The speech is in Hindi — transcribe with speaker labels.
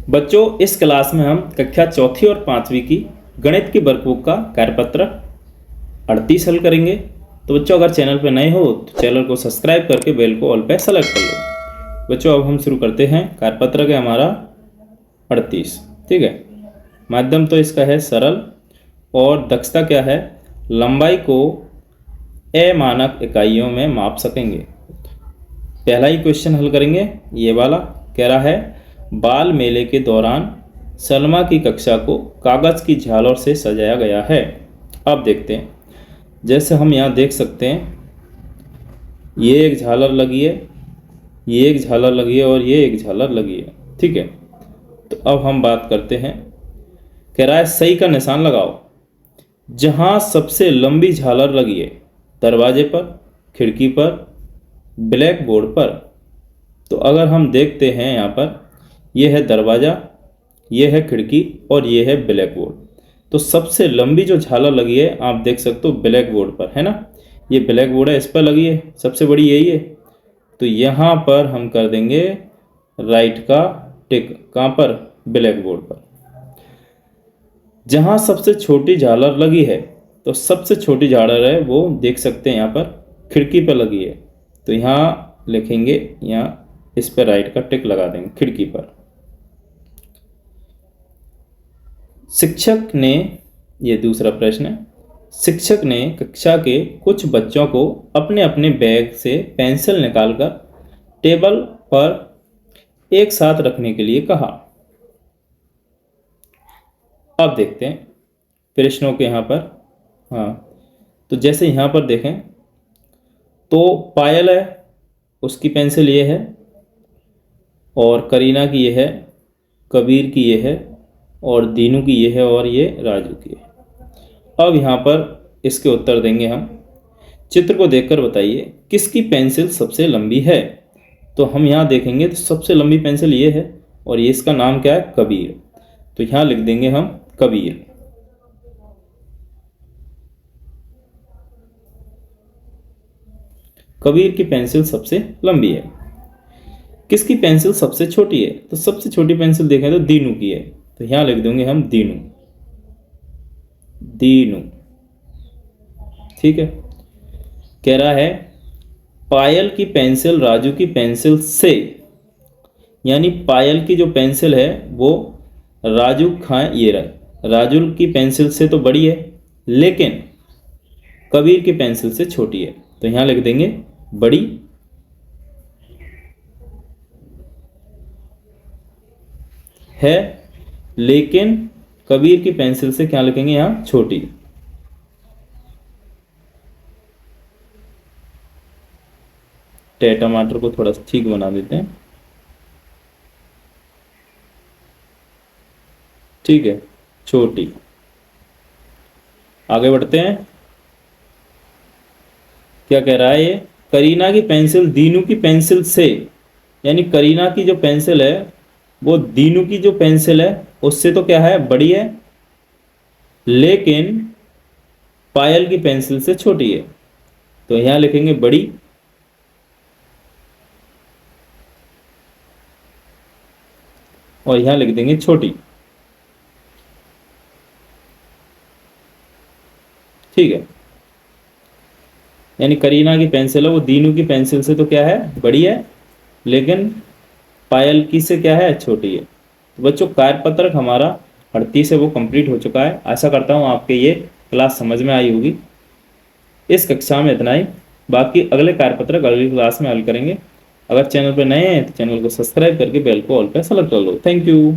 Speaker 1: बच्चों, इस क्लास में हम कक्षा चौथी और पांचवी की गणित की वर्कबुक का कार्यपत्र 38 हल करेंगे। तो बच्चों, अगर चैनल पर नए हो तो चैनल को सब्सक्राइब करके बेल को ऑल पे सेलेक्ट कर लो। बच्चों, अब हम शुरू करते हैं। कार्यपत्र है हमारा 38। ठीक है। माध्यम तो इसका है सरल और दक्षता क्या है, लंबाई को मानक इकाइयों में माप सकेंगे। पहला ही क्वेश्चन हल करेंगे। ये वाला कह रहा है बाल मेले के दौरान सलमा की कक्षा को कागज की झालर से सजाया गया है। अब देखते हैं। जैसे हम यहाँ देख सकते हैं, ये एक झालर लगी है, ये एक झालर लगी है और ये एक झालर लगी है। ठीक है। तो अब हम बात करते हैं। कह रहा है सही का निशान लगाओ जहां सबसे लंबी झालर लगी है, दरवाजे पर, खिड़की पर, ब्लैक बोर्ड पर। तो अगर हम देखते हैं यहाँ पर, यह है दरवाज़ा, यह है खिड़की और यह है ब्लैक बोर्ड। तो सबसे लंबी जो झालर लगी है आप देख सकते हो ब्लैक बोर्ड पर, है ना। ये ब्लैक बोर्ड है, इस पर लगी है, सबसे बड़ी यही है। तो यहाँ पर हम कर देंगे राइट का टिक। कहाँ पर? ब्लैक बोर्ड पर। जहाँ सबसे छोटी झालर लगी है, तो सबसे छोटी झालर है वो देख सकते हैं यहाँ पर खिड़की पर लगी है। तो यहाँ लिखेंगे, यहाँ इस पर राइट का टिक लगा देंगे, खिड़की पर। शिक्षक ने, ये दूसरा प्रश्न है, शिक्षक ने कक्षा के कुछ बच्चों को अपने अपने बैग से पेंसिल निकालकर टेबल पर एक साथ रखने के लिए कहा। अब देखते हैं प्रश्नों के यहाँ पर। हाँ, तो जैसे यहाँ पर देखें तो पायल है, उसकी पेंसिल ये है, और करीना की ये है, कबीर की ये है, और दीनू की ये है, और ये राजू की है। अब यहाँ पर इसके उत्तर देंगे हम। चित्र को देखकर बताइए किसकी पेंसिल सबसे लंबी है। तो हम यहाँ देखेंगे तो सबसे लंबी पेंसिल ये है और ये इसका नाम क्या है? कबीर। तो यहाँ लिख देंगे हम कबीर। कबीर की पेंसिल सबसे लंबी है। किसकी पेंसिल सबसे छोटी है? तो सबसे छोटी पेंसिल देखें तो दीनू की है। तो यहां लिख देंगे हम दीनू। दीनू। ठीक है। कह रहा है पायल की पेंसिल राजू की पेंसिल से, यानी पायल की जो पेंसिल है वो राजू ये रहा, राजू की पेंसिल से तो बड़ी है लेकिन कबीर की पेंसिल से छोटी है। तो यहां लिख देंगे बड़ी है, लेकिन कबीर की पेंसिल से क्या लिखेंगे? यहां छोटी। टमाटर को थोड़ा सा ठीक बना देते हैं। ठीक है, छोटी। आगे बढ़ते हैं। क्या कह रहा है ये? करीना की पेंसिल दीनू की पेंसिल से, यानी करीना की जो पेंसिल है वो दीनू की जो पेंसिल है उससे तो क्या है? बड़ी है, लेकिन पायल की पेंसिल से छोटी है। तो यहां लिखेंगे बड़ी, और यहां लिख देंगे छोटी। ठीक है। यानी करीना की पेंसिल है वो दीनू की पेंसिल से तो क्या है? बड़ी है, लेकिन पायल की से क्या है? छोटी है। तो बच्चों, कार्यपत्रक हमारा 38 है वो कंप्लीट हो चुका है। आशा करता हूँ आपके ये क्लास समझ में आई होगी। इस कक्षा में इतना ही, बाकी अगले कार्यपत्रक अगली क्लास में हल करेंगे। अगर चैनल पर नए हैं तो चैनल को सब्सक्राइब करके बेल को ऑल पे सेलेक्ट कर लो। Thank you.